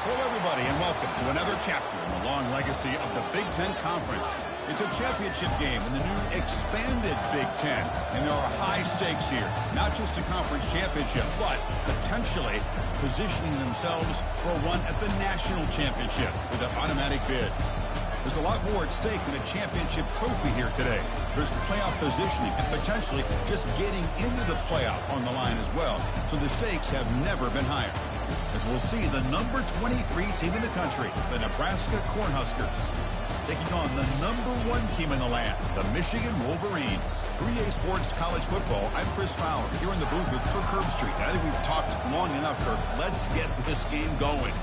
Hello, everybody, and welcome to another chapter in the long legacy of the Big Ten Conference. It's a championship game in the new expanded Big Ten, and there are high stakes here. Not just a conference championship, but potentially positioning themselves for a run at the national championship with an automatic bid. There's a lot more at stake than a championship trophy here today. There's playoff positioning and potentially just getting into the playoff on the line as well. So the stakes have never been higher. As we'll see the number 23 team in the country, the Nebraska Cornhuskers, taking on the number 1 team in the land, the Michigan Wolverines. 3A Sports College Football, I'm Chris Fowler, here in the booth with Kirk Herbstreit. I think we've talked long enough, Kirk. Let's get this game going.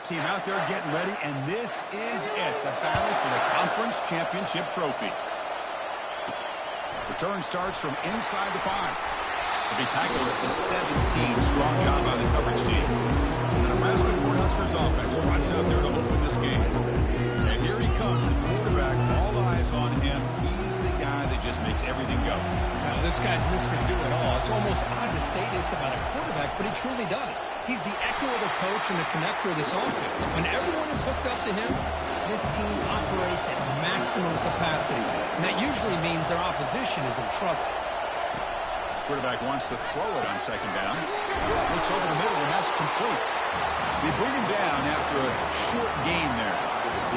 Team out there getting ready, and this is it, the battle for the conference championship trophy. Return starts from inside the 5. To be tackled at the 17. Strong job by the coverage team. So the Nebraska Cornhuskers offense trots out there to open this game. And here he comes, the quarterback, all eyes on him. He's the guy that just makes everything go. Now, this guy's Mr. Do-It-All. It's almost odd to say this about a quarterback, but he truly does. He's the echo of the coach and the connector of this offense. When everyone is hooked up to him, this team operates at maximum capacity, and that usually means their opposition is in trouble. Quarterback wants to throw it on second down. Looks over the middle, and that's complete. They bring him down after a short gain there.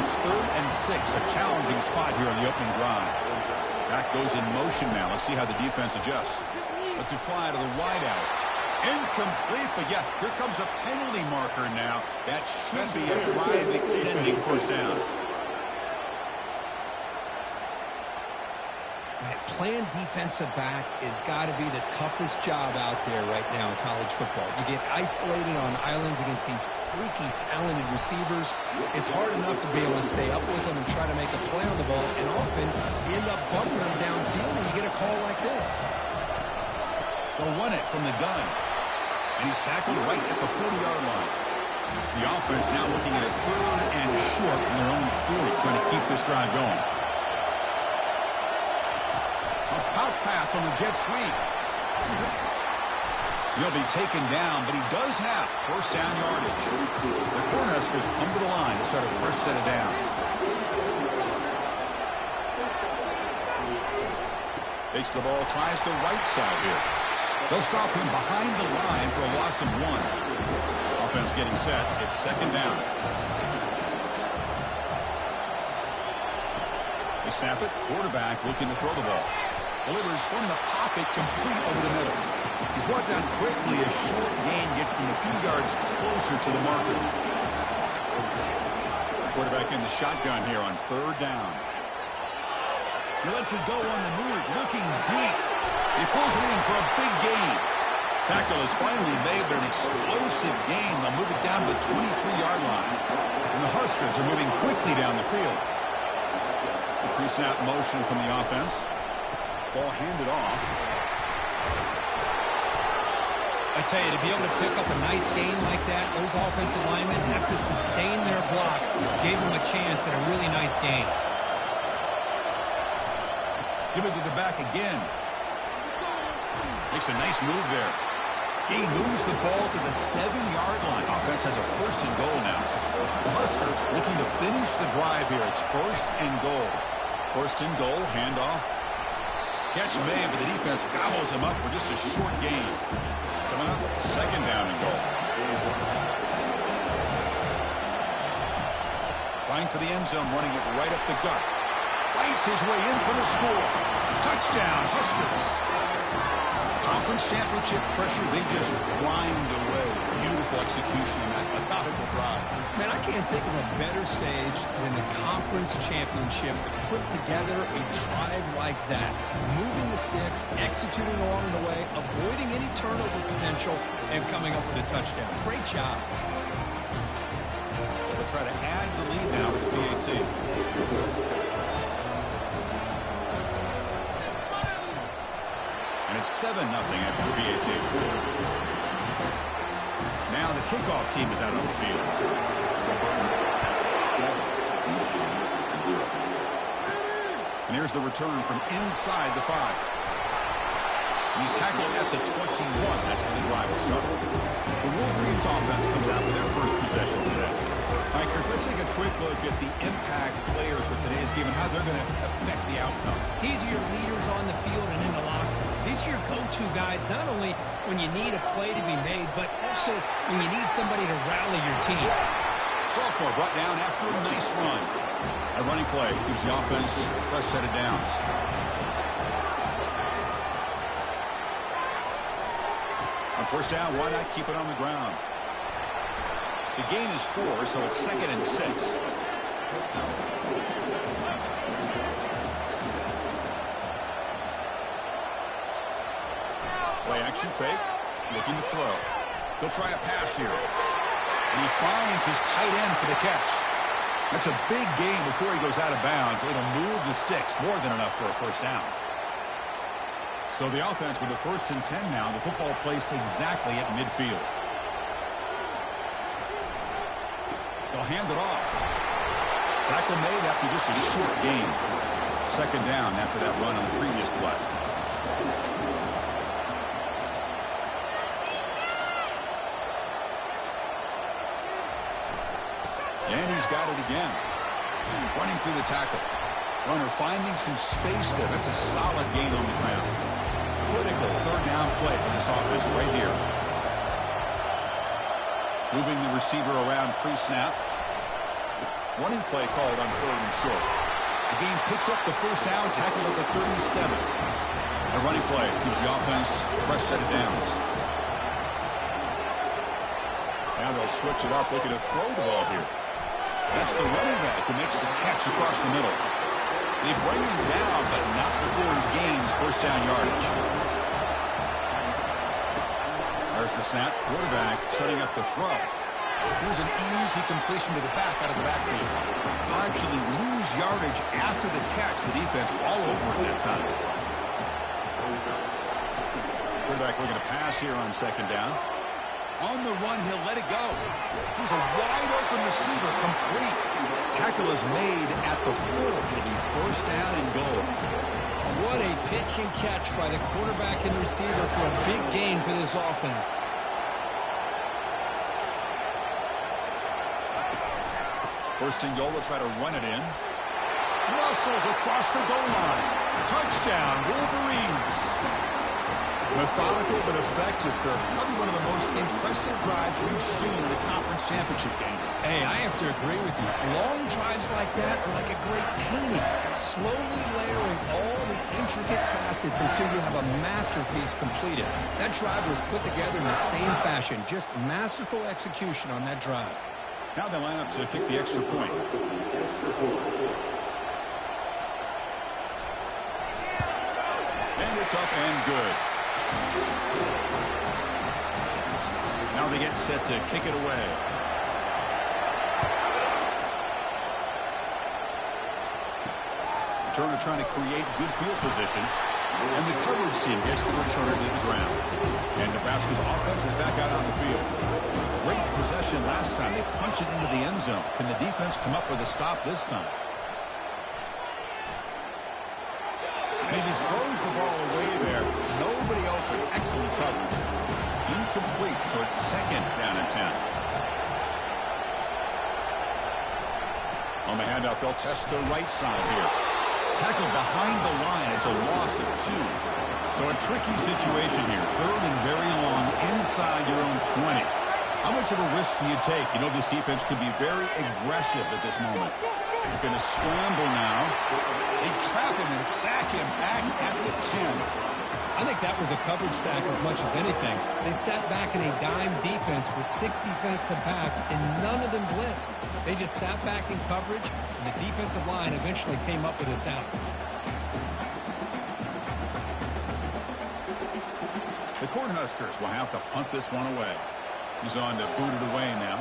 It's 3rd and 6, a challenging spot here on the opening drive. Back goes in motion now. Let's see how the defense adjusts. Let's it fly to the wideout. Incomplete, but yeah, here comes a penalty marker now. That should be a drive extending first down. Playing defensive back has got to be the toughest job out there right now in college football. You get isolated on islands against these freaky, talented receivers. It's hard enough to be able to stay up with them and try to make a play on the ball, and often you end up bumping them downfield and you get a call like this. They'll run it from the gun, and he's tackled right at the 40-yard line. The offense now looking at a 3rd and short from their own 40, trying to keep this drive going. A pout pass on the jet sweep. He'll be taken down, but he does have first down yardage. The Cornhuskers come to the line to start a first set of downs. Takes the ball, tries the right side here. They'll stop him behind the line for a loss of 1. Offense getting set. It's second down. They snap it. Quarterback looking to throw the ball. Delivers from the pocket, complete over the middle. He's brought down quickly. A short gain gets them a few yards closer to the marker. Quarterback in the shotgun here on 3rd down. He lets it go on the move, looking deep. He pulls it in for a big gain. Tackle is finally made, but an explosive gain. They'll move it down to the 23-yard line. And the Huskers are moving quickly down the field. Pre-snap motion from the offense. Ball handed off. I tell you, to be able to pick up a nice gain like that, those offensive linemen have to sustain their blocks. Gave them a chance at a really nice gain. Give it to the back again. Makes a nice move there. He moves the ball to the 7-yard line. Offense has a 1st and goal now. The Huskers looking to finish the drive here. It's 1st and goal. 1st and goal, handoff. Catch made, but the defense gobbles him up for just a short gain. Coming up, 2nd down and goal. Trying for the end zone, running it right up the gut. Fights his way in for the score. Touchdown, Huskers. Conference championship pressure, they just grind away. Beautiful execution in that methodical drive. Man, I can't think of a better stage than the conference championship to put together a drive like that. Moving the sticks, executing along the way, avoiding any turnover potential, and coming up with a touchdown. Great job. They'll try to add to the lead now with the PAT. And it's 7-0 after the PAT. Now the The kickoff team is out on the field. And here's the return from inside the 5. He's tackled at the 21. That's where the drive will start. The Wolverines offense comes out for their first possession today. All right, Kirk, let's take a quick look at the impact players for today's game and how they're going to affect the outcome. These are your leaders on the field and in the locker room. These are your go-to guys, not only when you need a play to be made, but also when you need somebody to rally your team. Sophomore brought down after a nice run. A running play gives the offense a fresh set of downs. On first down, why not keep it on the ground? The gain is 4, so it's 2nd and 6. Play action fake, looking to throw. He'll try a pass here. And he finds his tight end for the catch. That's a big gain before he goes out of bounds. It'll move the sticks, more than enough for a first down. So the offense with the 1st and 10 now, the football placed exactly at midfield. They'll hand it off. Tackle made after just a short gain. 2nd down after that run on the previous play. And he's got it again. Running through the tackle. Runner finding some space there. That's a solid gain on the ground. Critical 3rd down play for this offense right here. Moving the receiver around pre-snap. Running play called on 3rd and short. The game picks up the first down, tackled at the 37. A running play gives the offense a fresh set of downs. Now they'll switch it up, looking to throw the ball here. That's the running back who makes the catch across the middle. They bring him down, but not before he gains first down yardage. There's the snap. Quarterback setting up the throw. Here's an easy completion to the back out of the backfield. They'll actually lose yardage after the catch. The defense all over it that time. Quarterback looking to pass here on 2nd down. On the run, he'll let it go. Here's a wide-open receiver, complete. Tackle is made at the 4. It'll be first down and goal. What a pitch and catch by the quarterback and receiver for a big gain for this offense. First and goal, they'll try to run it in. Russell's across the goal line. Touchdown, Wolverines. Methodical but effective, Kirk. Probably one of the most impressive drives we've seen in the conference championship game. Hey, I have to agree with you. Long drives like that are like a great painting. Slowly layering all the intricate facets until you have a masterpiece completed. That drive was put together in the same fashion. Just masterful execution on that drive. Now they line up to kick the extra point. And it's up and good. Now they get set to kick it away. Returner trying to create good field position. And the coverage team gets the returner to the ground. And Nebraska's offense is back out on the field. Great possession last time. They punched it into the end zone. Can the defense come up with a stop this time? And he just throws the ball away there. Nobody open. Excellent coverage. Incomplete, so it's 2nd down and 10. On the handout, they'll test the right side here. Tackle behind the line. It's a loss of 2. So a tricky situation here. 3rd and very long inside your own 20. How much of a risk do you take? You know this defense could be very aggressive at this moment. They're going to scramble now. They trap him and sack him back at the 10. I think that was a coverage sack as much as anything. They sat back in a dime defense with 6 defensive backs, and none of them blitzed. They just sat back in coverage, and the defensive line eventually came up with a sack. The Cornhuskers will have to punt this one away. He's on to boot it away now.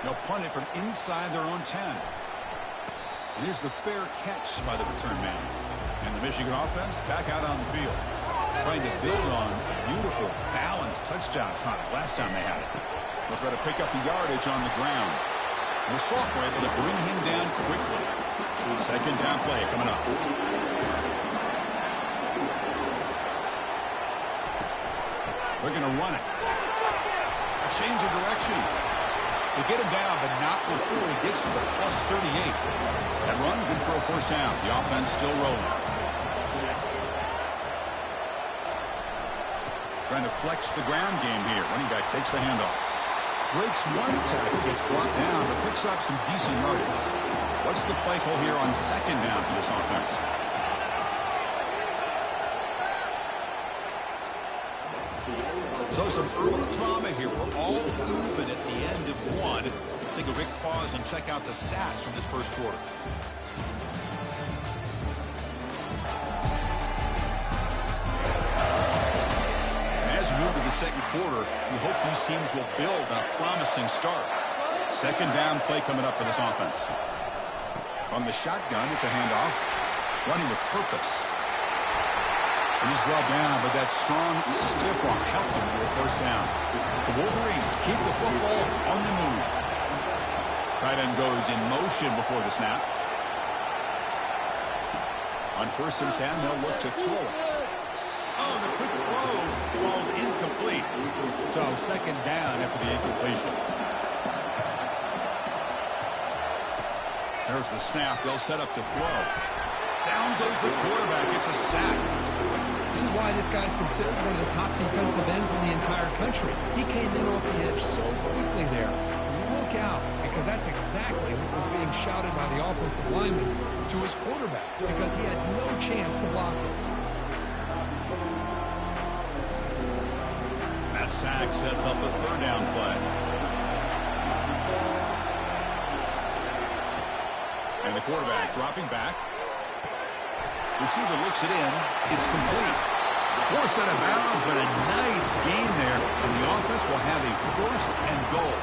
They'll punt it from inside their own 10. And here's the fair catch by the return man. And the Michigan offense back out on the field, trying to build on a beautiful, balanced touchdown try last time they had it. They'll try to pick up the yardage on the ground. And the Salk were able to bring him down quickly. Second down play coming up. They're going to run it. A change of direction. They get him down, but not before he gets to the plus 38. That run, good for a first down. The offense still rolling. Trying to flex the ground game here. Running back takes the handoff. Breaks one tackle, gets brought down, but picks up some decent yardage. What's the play call here on second down for this offense? So some early drama here. We're all even at the end of one. Let's take a quick pause and check out the stats from this first quarter. As we move to the second quarter, we hope these teams will build on a promising start. Second down play coming up for this offense. From the shotgun, it's a handoff. Running with purpose. And he's brought down, but that strong stiff arm helped him to a first down. The Wolverines keep the football on the move. Tight end goes in motion before the snap. On 1st and 10, they'll look to throw it. Oh, the quick throw falls incomplete. So second down after the incompletion. There's the snap. They'll set up to throw. Down goes the quarterback. It's a sack. This is why this guy's considered one of the top defensive ends in the entire country. He came in off the edge so quickly there. Look out, because that's exactly what was being shouted by the offensive lineman to his quarterback, because he had no chance to block it. That sack sets up a third down play. And the quarterback dropping back. Receiver looks it in. It's complete. Forced out of bounds, but a nice gain there. And the offense will have a first and goal.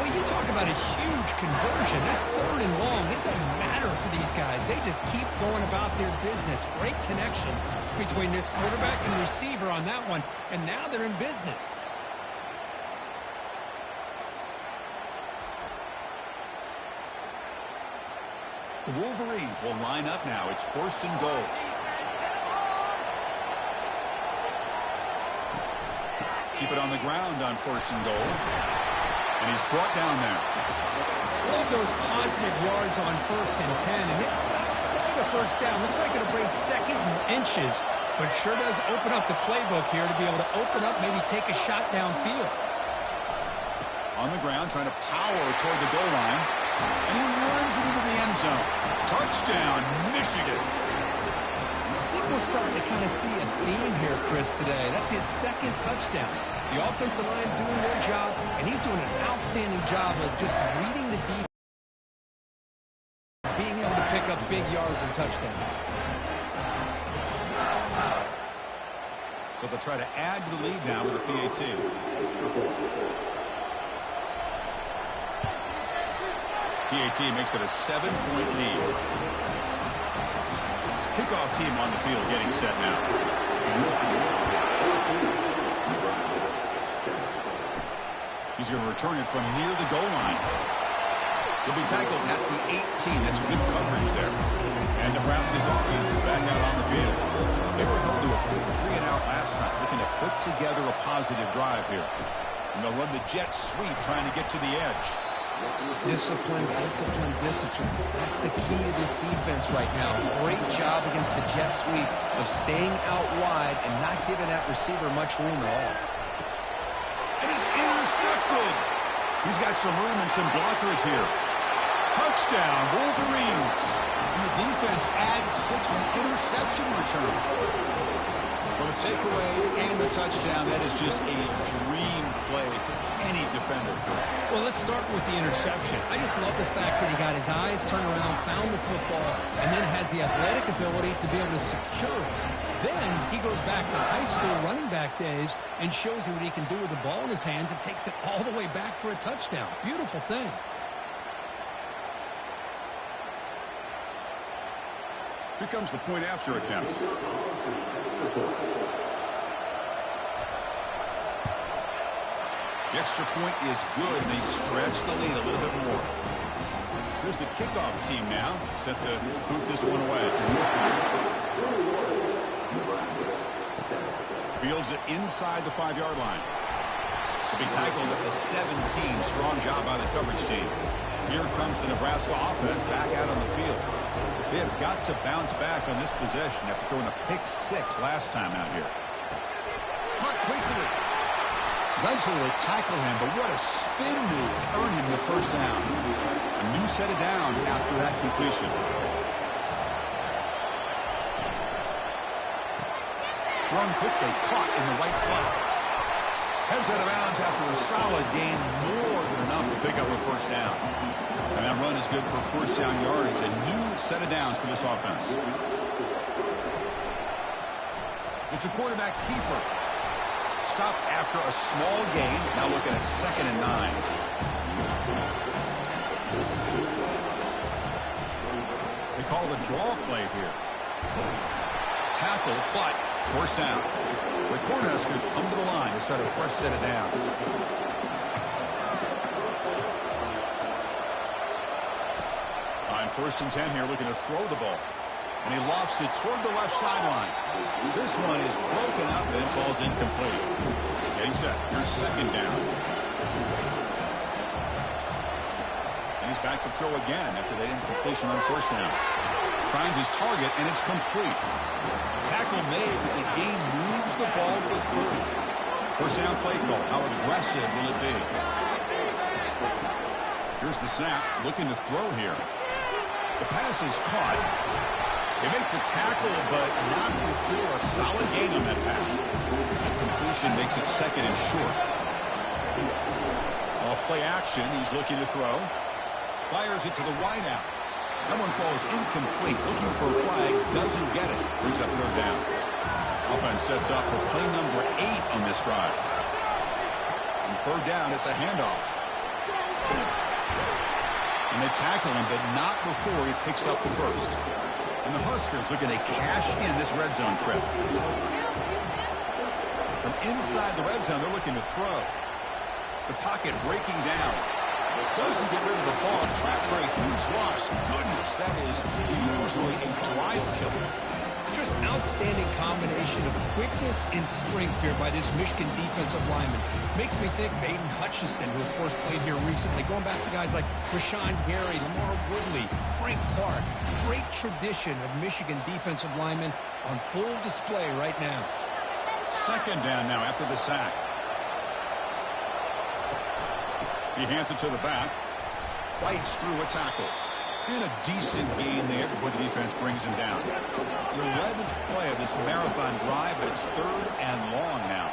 Well, you talk about a huge conversion. That's third and long. It doesn't matter for these guys. They just keep going about their business. Great connection between this quarterback and receiver on that one. And now they're in business. The Wolverines will line up now. It's 1st and goal. Keep it on the ground on 1st and goal. And he's brought down there. Love those positive yards on 1st and 10. And it's quite a first down. Looks like it'll bring second and inches. But sure does open up the playbook here to be able to open up, maybe take a shot downfield. On the ground, trying to power toward the goal line. And he runs it into the end zone. Touchdown, Michigan. I think we're starting to kind of see a theme here, Chris, today. That's his second touchdown. The offensive line doing their job, and he's doing an outstanding job of just reading the defense, being able to pick up big yards and touchdowns. So they'll try to add to the lead now with a PAT. PAT makes it a 7-point lead. Kickoff team on the field getting set now. He's going to return it from near the goal line. He'll be tackled at the 18. That's good coverage there. And Nebraska's offense is back out on the field. They were held to a quick 3-and-out last time, looking to put together a positive drive here. And they'll run the jet sweep trying to get to the edge. Discipline, discipline, discipline. That's the key to this defense right now. Great job against the jet sweep of staying out wide and not giving that receiver much room at all. And he's intercepted. He's got some room and some blockers here. Touchdown, Wolverines. And the defense adds 6 with the interception return. Well, the takeaway and the touchdown, that is just a dream play for any defender. Well, let's start with the interception. I just love the fact that he got his eyes turned around, found the football, and then has the athletic ability to be able to secure it. Then he goes back to high school running back days and shows you what he can do with the ball in his hands and takes it all the way back for a touchdown. Beautiful thing. Here comes the point after attempt. The extra point is good, and they stretch the lead a little bit more. Here's the kickoff team now, set to boot this one away. Fields it inside the 5-yard line. Be tackled at the 17. Strong job by the coverage team. Here comes the Nebraska offense back out on the field. They have got to bounce back on this possession after throwing a pick 6 last time out here. Caught quickly. Eventually they tackle him, but what a spin move to earn him the first down. A new set of downs after that completion. Thrown quickly, caught in the right flat. Heads out of bounds after a solid gain, more than enough to pick up a first down. And that run is good for first down yardage. A new set of downs for this offense. It's a quarterback keeper. Stop after a small gain. Now looking at 2nd and 9. They call the draw play here. Tackle, but first down. The Cornhuskers come to the line to start a fresh set of downs. On 1st and 10 here, looking to throw the ball. And he lofts it toward the left sideline. This one is broken up and falls incomplete. Getting set. Here's 2nd down. And he's back to throw again after they didn't completion on 1st down. Finds his target, and it's complete. Tackle made, but the gain moves the ball to 30. First down play call. How aggressive will it be? Here's the snap. Looking to throw here. The pass is caught. They make the tackle, but not before a solid gain on that pass. That completion makes it 2nd and short. Off play action. He's looking to throw. Fires it to the wideout. That one falls incomplete. Looking for a flag. Doesn't get it. Brings up 3rd down. Offense sets up for play number 8 on this drive. And 3rd down, it's a handoff. And they tackle him, but not before he picks up the first. And the Huskers looking to cash in this red zone trip. From inside the red zone, they're looking to throw. The pocket breaking down. Doesn't get rid of the ball. Trapped for a huge loss. Goodness, that is usually a drive killer. Just outstanding combination of quickness and strength here by this Michigan defensive lineman. Makes me think Baden Hutchinson, who of course played here recently, going back to guys like Rashawn Gary, Lamar Woodley, Frank Clark. Great tradition of Michigan defensive linemen on full display right now. 2nd down now after the sack. He hands it to the back. Fights through a tackle. And a decent gain there before the defense brings him down. The 11th play of this marathon drive, but it's 3rd and long now.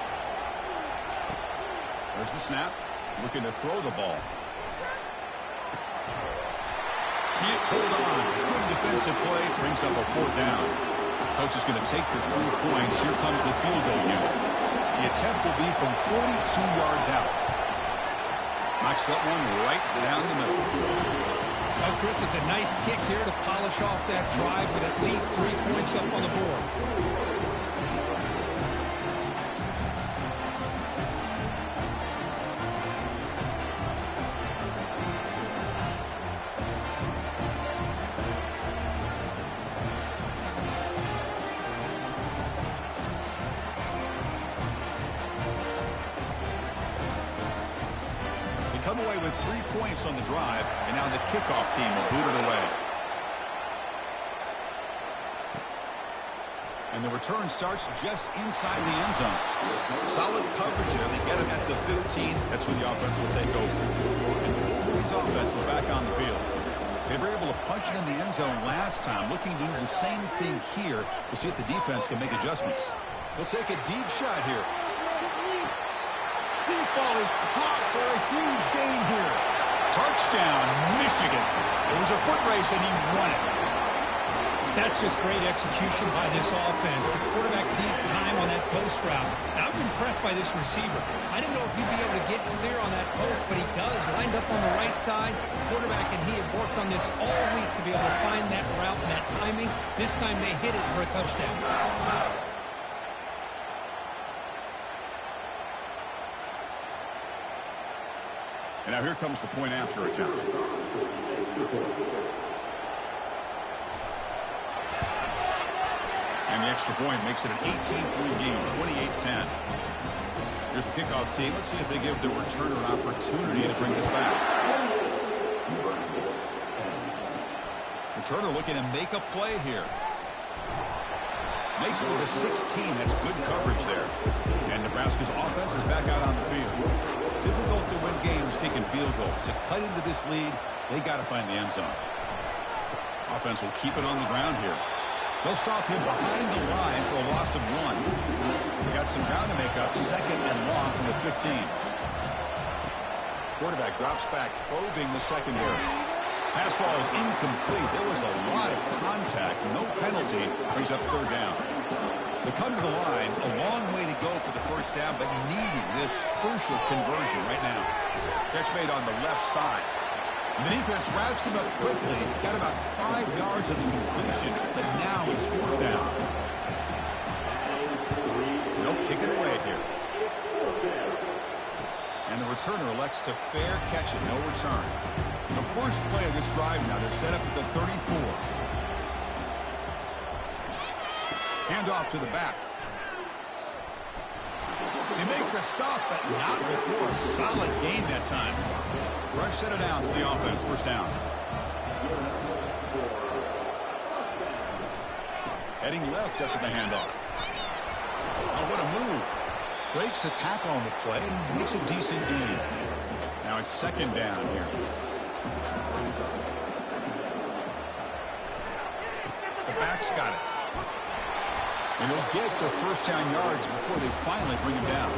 There's the snap. Looking to throw the ball. Can't hold on. Good defensive play. Brings up a 4th down. Coach is going to take the 3 points. Here comes the field goal unit. The attempt will be from 42 yards out. Knocks that one right down the middle. Well, Chris, it's a nice kick here to polish off that drive with at least 3 points up on the board. Come away with 3 points on the drive, and now the kickoff team will boot it away. And the return starts just inside the end zone. Solid coverage there. They get him at the 15. That's where the offense will take over. And the Wolverines offense is back on the field. They were able to punch it in the end zone last time. Looking to do the same thing here. We'll see if the defense can make adjustments. They'll take a deep shot here. Deep ball is caught for a huge gain here. Touchdown, Michigan. It was a foot race, and he won it. That's just great execution by this offense. The quarterback needs time on that post route. Now, I'm impressed by this receiver. I didn't know if he'd be able to get clear on that post, but he does. Lined up on the right side. Quarterback and he have worked on this all week to be able to find that route and that timing. This time they hit it for a touchdown. And now here comes the point after attempt. And the extra point makes it an 18-point game, 28-10. Here's the kickoff team. Let's see if they give the returner an opportunity to bring this back. Returner looking to make a play here. Makes it to the 16. That's good coverage there. And Nebraska's offense is back out on the field. Difficult to win games kicking field goals. To cut into this lead, they got to find the end zone. Offense will keep it on the ground here. They'll stop him behind the line for a loss of 1. We got some ground to make up. 2nd and long from the 15. Quarterback drops back, probing the secondary. Pass ball is incomplete. There was a lot of contact. No penalty. Brings up 3rd down. They come to the line. A long way to go for the first down, but needing this crucial conversion right now. Catch made on the left side. And the defense wraps him up quickly. Got about 5 yards of the completion, but now it's 4th down. They'll kick it away here. And the returner elects to fair catch it. No return. The first play of this drive now. They're set up at the 34. Handoff to the back. They make the stop, but not before a solid gain that time. Fresh set of downs for the offense. 1st down. Heading left after the handoff. Oh, what a move. Breaks a tackle on the play and makes a decent gain. Now it's 2nd down here. The back's got it. And they'll get their first down yards before they finally bring him down.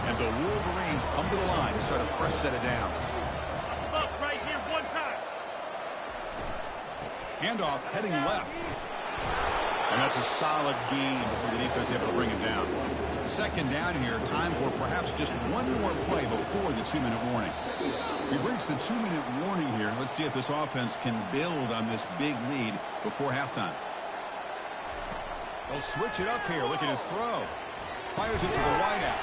And the Wolverines come to the line to start a fresh set of downs. Up right here, 1 time. Handoff heading left. And that's a solid gain before the defense able to bring him down. 2nd down here. Time for perhaps just one more play before the 2-minute warning. We've reached the 2-minute warning here. Let's see if this offense can build on this big lead before halftime. They'll switch it up here, looking to throw. Fires it to the wideout.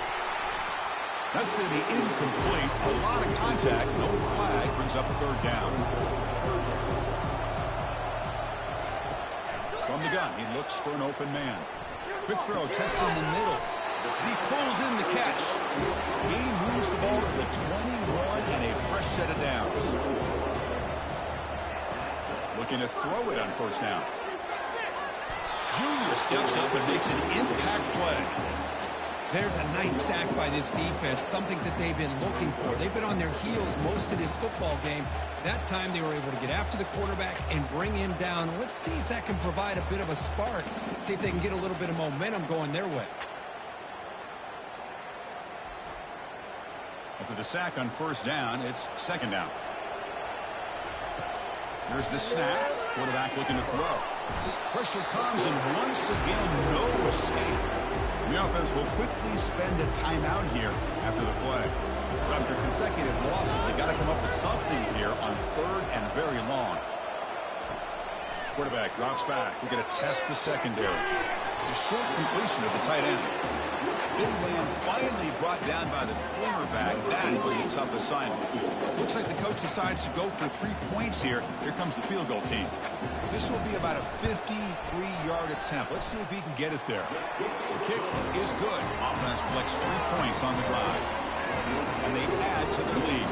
That's going to be incomplete. A lot of contact, no flag, brings up 3rd down. From the gun, he looks for an open man. Quick throw, testing the middle. He pulls in the catch. He moves the ball to the 21 and a fresh set of downs. Looking to throw it on 1st down. Junior steps up and makes an impact play. There's a nice sack by this defense, something that they've been looking for. They've been on their heels most of this football game. That time they were able to get after the quarterback and bring him down. Let's see if that can provide a bit of a spark. See if they can get a little bit of momentum going their way. After the sack on 1st down, it's 2nd down. Here's the snap. Quarterback looking to throw. Pressure comes, and once again, no escape. The offense will quickly spend a timeout here after the play. So after consecutive losses, they got to come up with something here on 3rd and very long. Quarterback drops back. We're going to test the secondary. The short completion of the tight end. Big man finally brought down by the cornerback. That was a tough assignment. Looks like the coach decides to go for 3 points here. Here comes the field goal team. This will be about a 53-yard attempt. Let's see if he can get it there. The kick is good. Offense collects 3 points on the drive. And they add to their lead.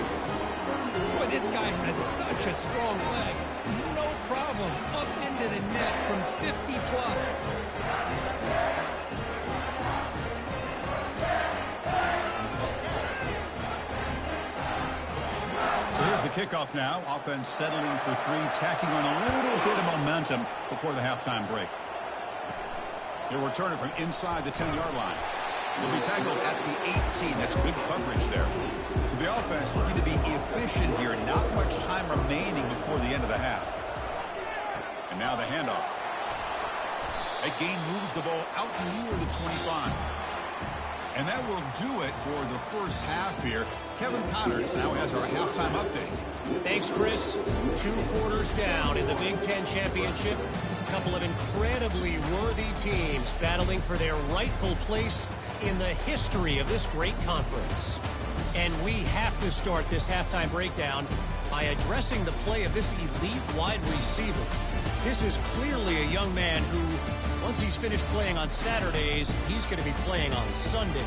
Boy, this guy has such a strong leg. No problem. Up into the net from 50-plus. So here's the kickoff now. Offense settling for 3, tacking on a little bit of momentum before the halftime break. He'll return it from inside the 10-yard line. He'll be tackled at the 18. That's good coverage there. So the offense looking to be efficient here. Not much time remaining before the end of the half. And now the handoff. That gain moves the ball out near the 25. And that will do it for the first half here. Kevin Connors now has our halftime update. Thanks, Chris. 2 quarters down in the Big Ten Championship. A couple of incredibly worthy teams battling for their rightful place in the history of this great conference. And we have to start this halftime breakdown by addressing the play of this elite wide receiver. This is clearly a young man who, once he's finished playing on Saturdays, he's going to be playing on Sundays.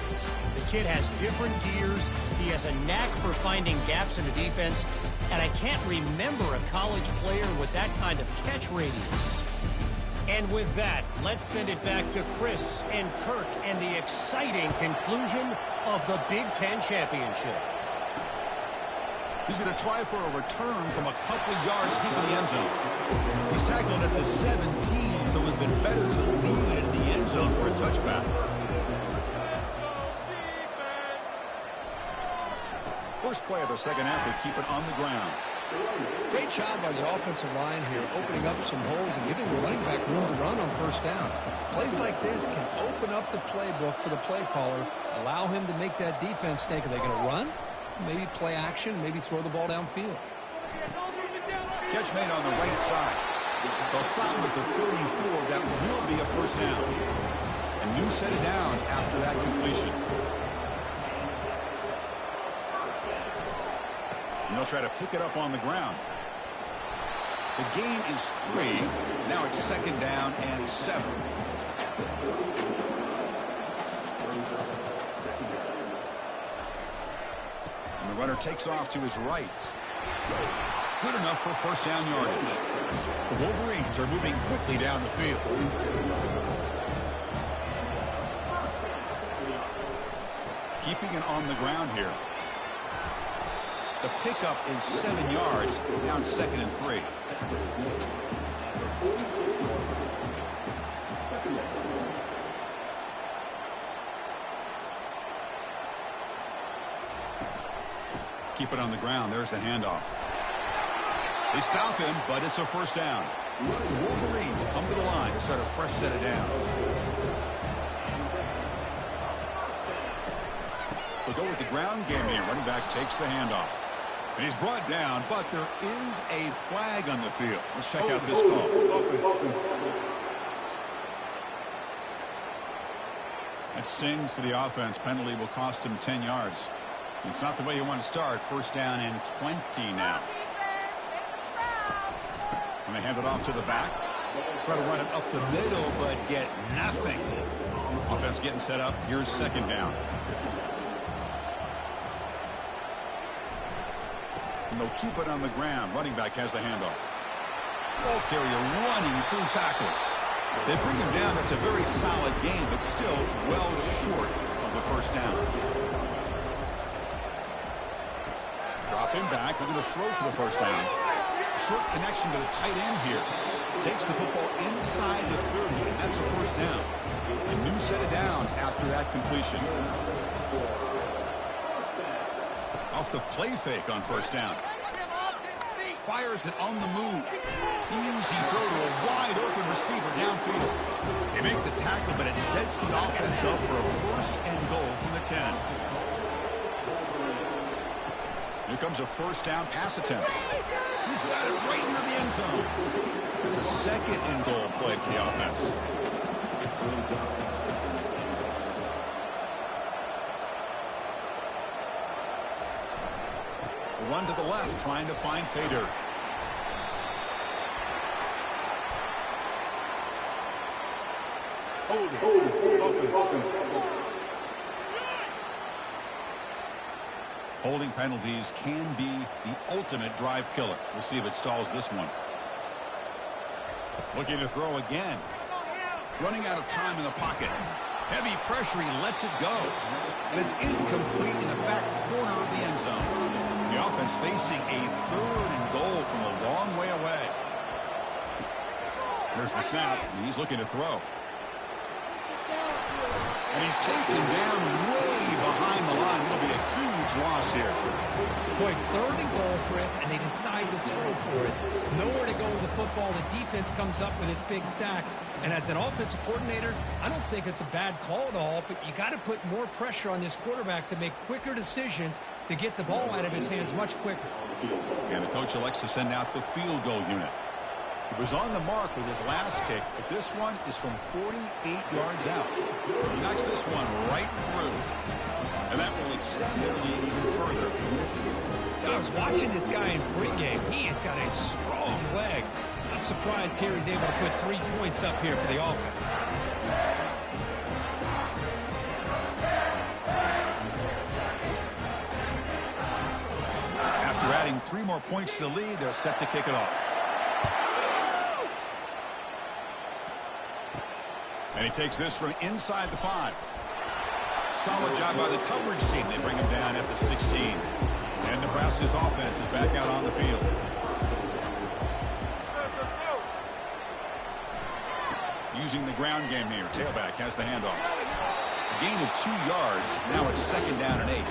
The kid has different gears. He has a knack for finding gaps in the defense. And I can't remember a college player with that kind of catch radius. And with that, let's send it back to Chris and Kirk and the exciting conclusion of the Big Ten Championship. He's going to try for a return from a couple of yards deep in the end zone. He's tackled at the 17, so it would have been better to leave it in the end zone for a touchback. First play of the second half, they keep it on the ground. Great job by the offensive line here, opening up some holes and giving the running back room to run on first down. Plays like this can open up the playbook for the play caller, allow him to make that defense think, are they going to run? Maybe play action, maybe throw the ball downfield. Catch made on the right side. They'll stop with the 34. That will be a first down. A new set of downs after that completion. And they'll try to pick it up on the ground. The gain is 3. Now it's second down and 7. And the runner takes off to his right. Good enough for first down yardage. The Wolverines are moving quickly down the field. Keeping it on the ground here. The pickup is 7 yards. Now it's second and 3. Keep it on the ground. There's the handoff. They stop him, but it's a first down. The Wolverines come to the line to start a fresh set of downs. They'll go with the ground game here. Running back takes the handoff. And he's brought down, but there is a flag on the field. Let's check out this call. That stings for the offense. Penalty will cost him 10 yards. It's not the way you want to start. First down and 20 now. And they hand it off to the back. Try to run it up the middle, but get nothing. Offense getting set up. Here's second down. And they'll keep it on the ground. Running back has the handoff. Ball carrier running through tackles. They bring him down. It's a very solid game, but still well short of the first down. Drop him back. They're going to throw for the first down. Short connection to the tight end here. Takes the football inside the 30, and that's a first down. A new set of downs after that completion. Off the play fake on first down. Fires it on the move. Easy throw to a wide open receiver downfield. They make the tackle, but it sets the offense up for a first and goal from the 10. Here comes a first down pass attempt. He's got it right near the end zone. It's a second and goal play for the offense. Run to the left, trying to find pay dirt. Holding penalties can be the ultimate drive killer. We'll see if it stalls this one. Looking to throw again. Running out of time in the pocket. Heavy pressure, he lets it go. And it's incomplete in the back corner of the end zone. The offense facing a third and goal from a long way away. There's the snap, and he's looking to throw. And he's taken down way behind the line. It'll be a huge loss here. Boy, it's third and goal, Chris, and they decide to throw for it. Nowhere to go with the football. The defense comes up with this big sack. And as an offensive coordinator, I don't think it's a bad call at all, but you got to put more pressure on this quarterback to make quicker decisions to get the ball out of his hands much quicker. And the coach elects to send out the field goal unit. He was on the mark with his last kick, but this one is from 48 yards out. He knocks this one right through. And that will extend their lead even further. was watching this guy in pregame. He has got a strong leg. I'm surprised here he's able to put 3 points up here for the offense. After adding 3 more points to the lead, they're set to kick it off. And he takes this from inside the 5. Solid job by the coverage team. They bring him down at the 16. And Nebraska's offense is back out on the field. Using the ground game here. Tailback has the handoff. Gain of 2 yards. Now it's 2nd down and 8.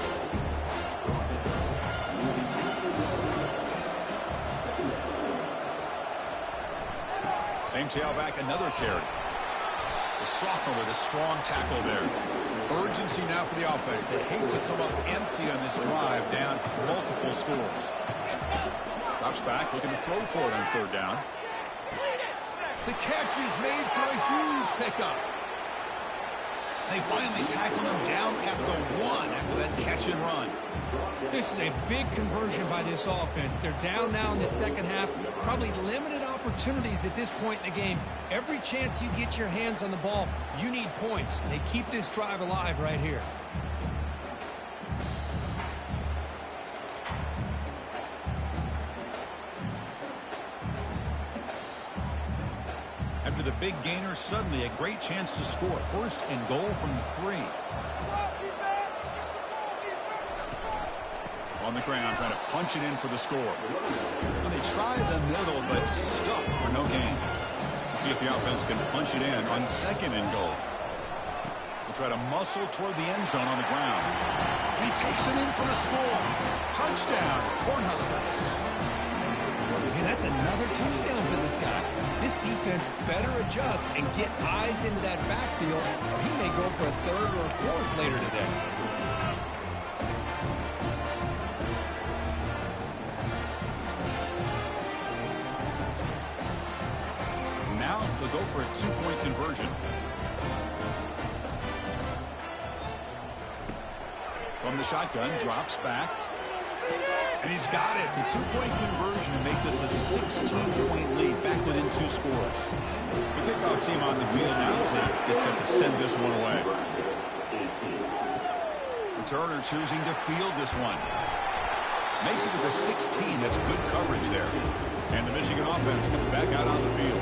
Same tailback, another carry. The sophomore with a strong tackle there. Urgency now for the offense. They hate to come up empty on this drive, down multiple scores. Drops back, looking to throw for it on 3rd down. The catch is made for a huge pickup. They finally tackle him down at the 1 after that catch and run. This is a big conversion by this offense. They're down now in the second half. Probably limited opportunities at this point in the game. Every chance you get your hands on the ball, you need points. They keep this drive alive right here. After the big gainer, suddenly a great chance to score. 1st and goal from the 3. On the ground, trying to punch it in for the score. Well, they try the middle, but stuck for no gain. We'll see if the offense can punch it in on 2nd and goal. We'll try to muscle toward the end zone on the ground. And he takes it in for the score. Touchdown, Cornhuskers. And that's another touchdown for this guy. This defense better adjust and get eyes into that backfield, or he may go for a 3rd or 4th later today. Now they'll go for a 2-point conversion. From the shotgun, drops back. And he's got it. The 2-point conversion to make this a 16-point lead, back within 2 scores. The kickoff team on the field now is set to send this one away. Turner choosing to field this one. Makes it to the 16. That's good coverage there. And the Michigan offense comes back out on the field.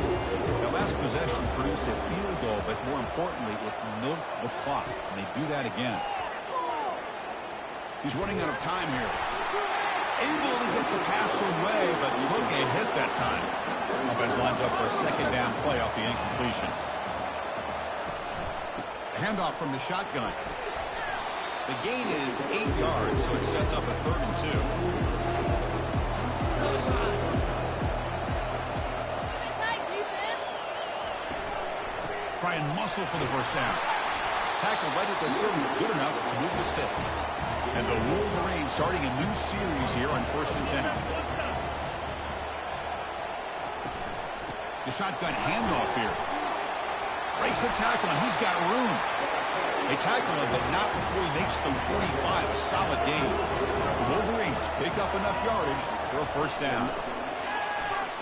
The last possession produced a field goal, but more importantly, it milked the clock. And they do that again. He's running out of time here. Able to get the pass away, but took a hit that time. Offense lines up for a 2nd down play off the incompletion. A handoff from the shotgun. The gain is 8 yards, so it sets up a 3rd and 2. Try and muscle for the 1st down. Tackle right at the 30, good enough to move the sticks. And the Wolverines starting a new series here on 1st and 10. The shotgun handoff here. Breaks the tackle, and he's got room. They tackle him, but not before he makes the 45. A solid game. The Wolverines pick up enough yardage for a 1st down.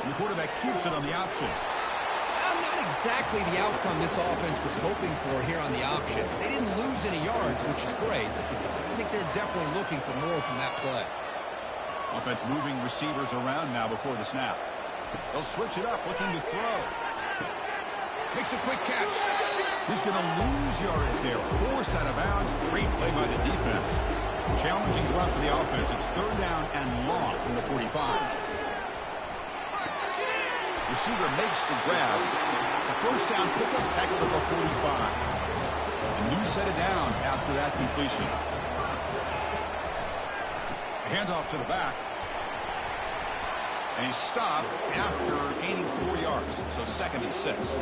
And the quarterback keeps it on the option. Not exactly the outcome this offense was hoping for here on the option. They didn't lose any yards, which is great. I think they're definitely looking for more from that play. Offense moving receivers around now before the snap. They'll switch it up, looking to throw. Makes a quick catch. He's going to lose yardage there. Forced out of bounds. Great play by the defense. Challenging spot for the offense. It's 3rd down and long from the 45. Receiver makes the grab. The 1st down pickup tackle at the 45. A new set of downs after that completion. Handoff to the back. And he's stopped after gaining 4 yards. So 2nd and 6.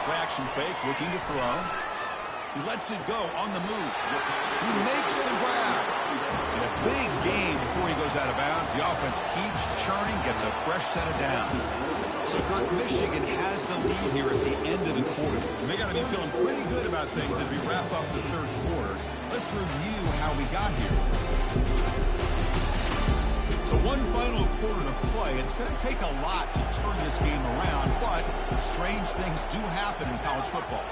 Play action fake, looking to throw. He lets it go on the move. He makes the grab. And a big gain before he goes out of bounds. The offense keeps churning, gets a fresh set of downs. So Kirk, Michigan has the lead here at the end of the quarter. They got to be feeling pretty good about things as we wrap up the third quarter. Let's review how we got here. So one final quarter to play. It's going to take a lot to turn this game around, but strange things do happen in college football.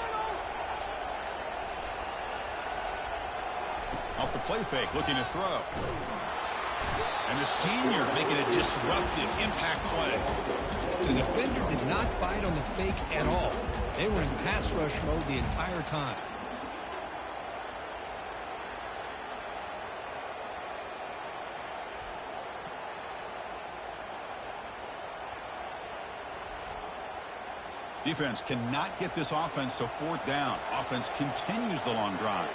Off the play fake, looking to throw. And the senior making a disruptive impact play. The defender did not bite on the fake at all. They were in pass rush mode the entire time. Defense cannot get this offense to fourth down. Offense continues the long drive.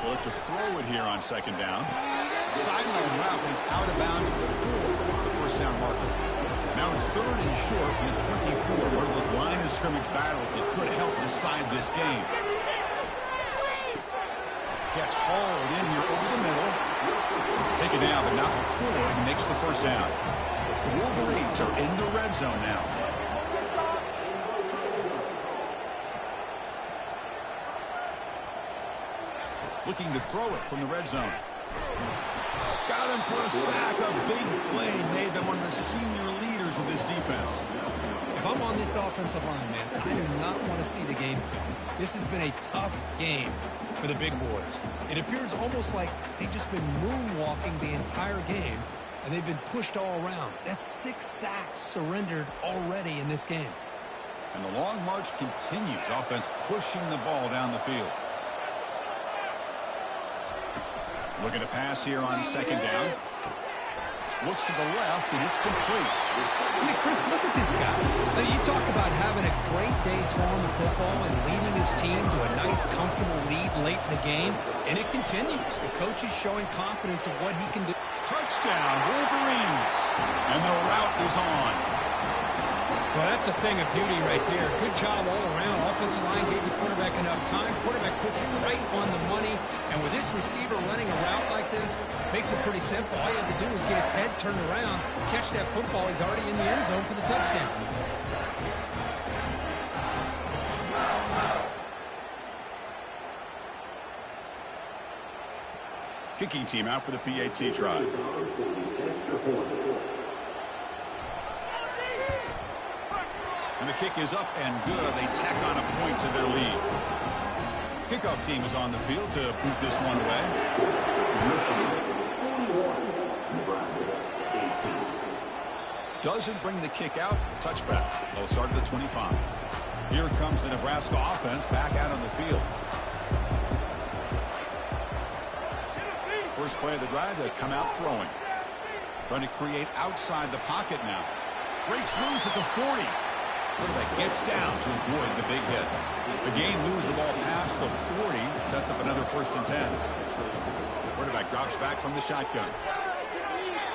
They'll look to throw it here on second down. Sideline route is out of bounds before the first down marker. Now it's third and short in the 24. One of those line of scrimmage battles that could help decide this game. Catch hauled in here over the middle. Take it down, but not before he makes the first down. The Wolverines are in the red zone now. Looking to throw it from the red zone. Got him for a sack. A big play made them one of the senior leaders of this defense. If I'm on this offensive line, man, I do not want to see the game film. This has been a tough game for the big boys. It appears almost like they've just been moonwalking the entire game, and they've been pushed all around. That's 6 sacks surrendered already in this game. And the long march continues. Offense pushing the ball down the field. Looking to pass here on second down. Looks to the left, and it's complete. I mean, Chris, look at this guy. Now, you talk about having a great day throwing the football and leading his team to a nice, comfortable lead late in the game, and it continues. The coach is showing confidence of what he can do. Touchdown, Wolverines. And the route is on. Well, that's a thing of beauty right there. Good job all around. Offensive line gave the quarterback enough time. Quarterback puts it right on the money. And with this receiver running a route like this, makes it pretty simple. All you have to do is get his head turned around, catch that football. He's already in the end zone for the touchdown. Kicking team out for the PAT try. And the kick is up and good. They tack on a point to their lead. Kickoff team is on the field to boot this one away. Doesn't bring the kick out. Touchback. They'll start at the 25. Here comes the Nebraska offense back out on the field. First play of the drive, they come out throwing. Trying to create outside the pocket now. Breaks loose at the 40. Quarterback gets down to avoid the big hit. The game moves the ball past the 40. Sets up another 1st and 10. Quarterback drops back from the shotgun.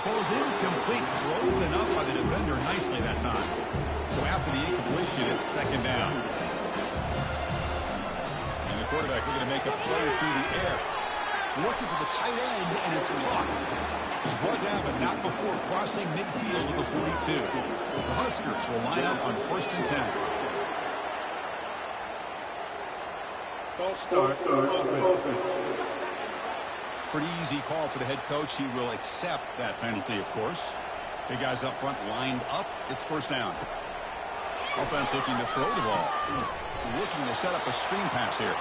Falls incomplete. Broken up by the defender nicely that time. So after the incompletion, it's second down. And the quarterback looking to make a play through the air. Looking for the tight end, and it's caught. He's brought down, but not before crossing midfield of the 42. The Huskers will line up on 1st and 10. False start. Offense. Pretty easy call for the head coach. He will accept that penalty, of course. Big guys up front lined up. It's 1st down. Offense looking to throw the ball. Looking to set up a screen pass here.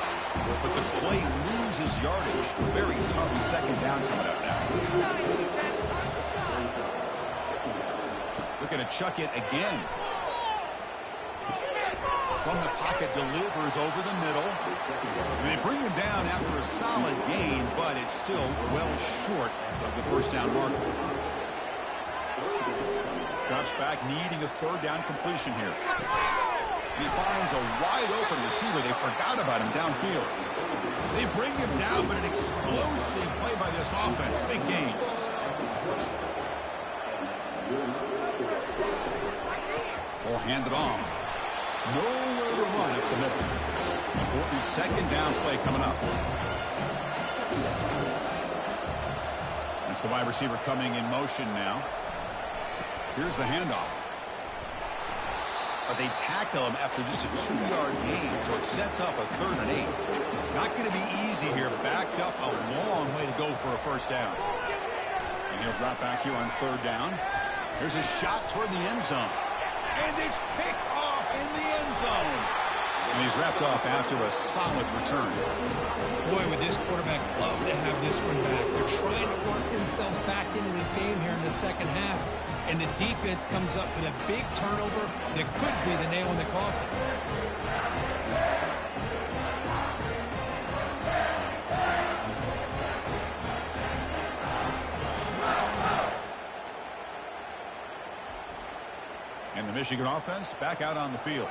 But the play loses yardage. Very tough second down coming up now. Looking to chuck it again. From the pocket, delivers over the middle. And they bring him down after a solid gain, but it's still well short of the 1st down marker. Drops back, needing a 3rd down completion here. He finds a wide-open receiver. They forgot about him downfield. They bring him down, but an explosive play by this offense. Big gain. Will hand it off. Nowhere to run up the middle. Important 2nd down play coming up. That's the wide receiver coming in motion now. Here's the handoff. but they tackle him after just a 2-yard gain, so it sets up a 3rd and 8. Not going to be easy here. Backed up a long way to go for a first down. And he'll drop back here on 3rd down. There's a shot toward the end zone. And it's picked off in the end zone. And he's wrapped up after a solid return. Boy, would this quarterback love to have this one back. They're trying to work themselves back into this game here in the second half. And the defense comes up with a big turnover that could be the nail in the coffin. And the Michigan offense back out on the field.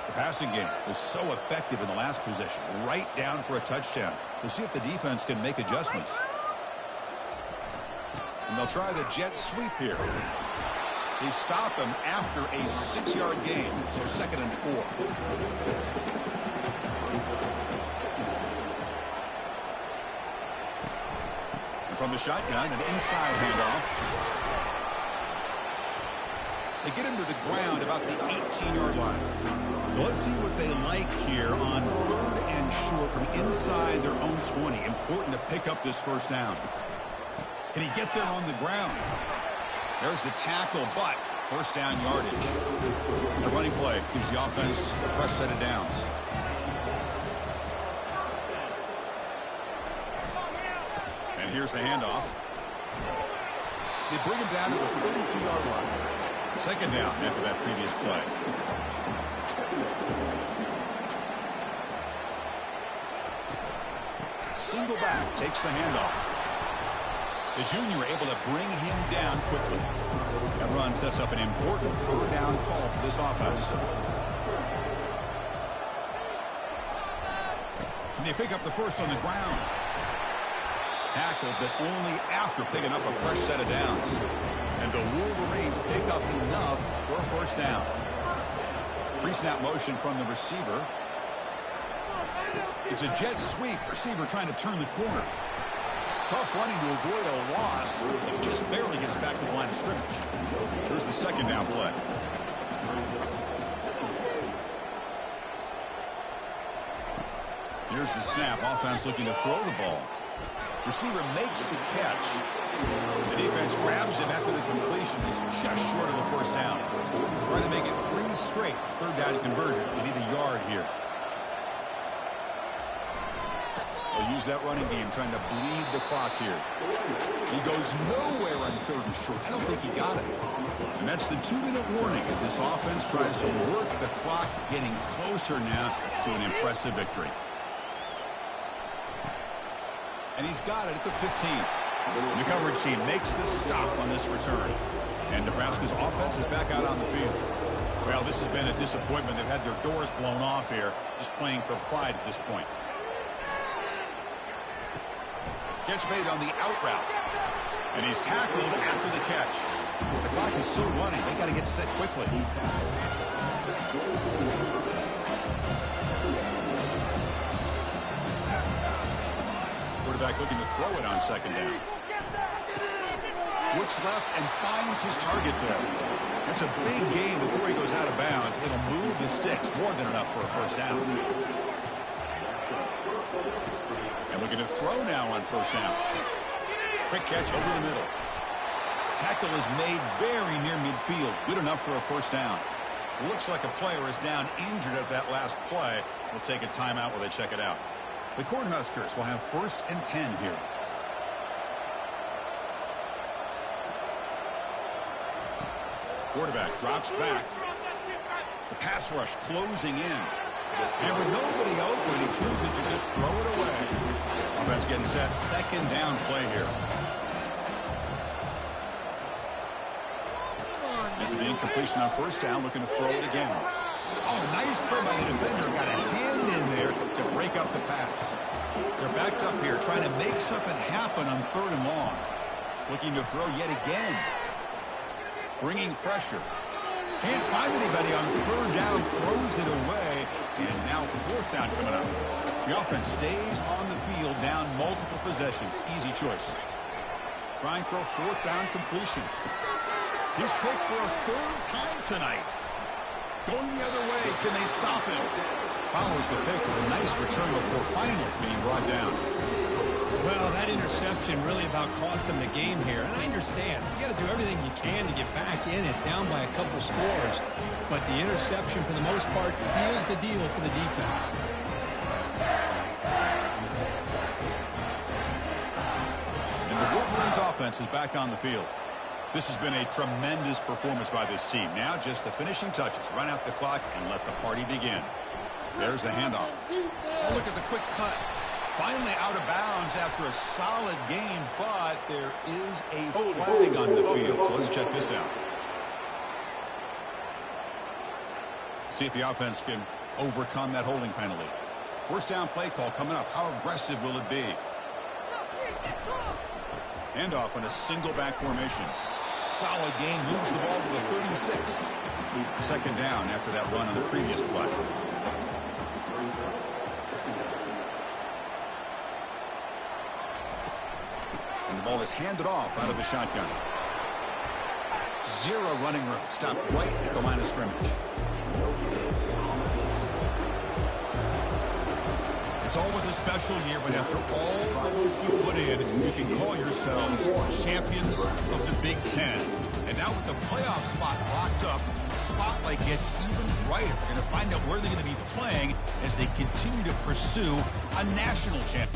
The passing game was so effective in the last possession, right down for a touchdown. We'll see if the defense can make adjustments. And they'll try the jet sweep here. They stop him after a 6-yard gain, so 2nd and 4. And from the shotgun, an inside handoff. They get him to the ground about the 18-yard line. So let's see what they like here on 3rd and short from inside their own 20. Important to pick up this first down. Can he get there on the ground? There's the tackle, but first down yardage. The running play gives the offense a fresh set of downs. And here's the handoff. They bring him down to the 32-yard line. 2nd down after that previous play. Single back takes the handoff. The junior able to bring him down quickly. That run sets up an important 3rd down call for this offense. And they pick up the first on the ground. Tackled, but only after picking up a fresh set of downs. And the Wolverines pick up enough for a first down. Pre-snap motion from the receiver. It's a jet sweep. Receiver trying to turn the corner. Tough running to avoid a loss. He just barely gets back to the line of scrimmage. Here's the 2nd down play. Here's the snap. Offense looking to throw the ball. Receiver makes the catch. The defense grabs him after the completion. He's just short of a first down. Trying to make it 3 straight 3rd down conversion. They need a yard here. They'll use that running game, trying to bleed the clock here. He goes nowhere on 3rd and short. I don't think he got it. And that's the 2-minute warning as this offense tries to work the clock, getting closer now to an impressive victory. And he's got it at the 15. And the coverage team makes the stop on this return. And Nebraska's offense is back out on the field. Well, this has been a disappointment. They've had their doors blown off here, just playing for pride at this point. Catch made on the out route. And he's tackled after the catch. The clock is still running. They got to get set quickly. Quarterback looking to throw it on 2nd down. Looks left and finds his target there. It's a big game before he goes out of bounds. It'll move the sticks more than enough for a first down. And looking to throw now on 1st down. Quick catch over the middle. Tackle is made very near midfield. Good enough for a first down. Looks like a player is down injured at that last play. We'll take a timeout while they check it out. The Cornhuskers will have 1st and 10 here. Quarterback drops back. The pass rush closing in. And with nobody open, he chooses to just throw it away. Offense getting set. 2nd down play here. After the incompletion on 1st down, looking to throw it again. Oh, nice play by the defender. Got a hand in there to break up the pass. They're backed up here, trying to make something happen on 3rd and long. Looking to throw yet again. Bringing pressure. Can't find anybody on 3rd down, throws it away, and now 4th down coming up. The offense stays on the field, down multiple possessions. Easy choice. Trying for a 4th down completion. He's picked for a 3rd time tonight. Going the other way. Can they stop him? Follows the pick with a nice return before finally being brought down. Well, that interception really about cost him the game here. And I understand. You got to do everything you can to get back in it, down by a couple scores. But the interception, for the most part, seals the deal for the defense. And the Wolverines offense is back on the field. This has been a tremendous performance by this team. Now just the finishing touches. Run out the clock and let the party begin. There's the handoff. Oh, look at the quick cut. Finally out of bounds after a solid game, but there is a flag on the field. So let's check this out. See if the offense can overcome that holding penalty. First down play call coming up. How aggressive will it be? Handoff in a single back formation. Solid game, moves the ball to the 36. Second down after that run on the previous play. And the ball is handed off out of the shotgun. Zero running room. Stopped right at the line of scrimmage. It's always a special year, but after all the work you put in, you can call yourselves champions of the Big Ten. And now with the playoff spot locked up, the spotlight gets even brighter. We're going to find out where they're going to be playing as they continue to pursue a national championship.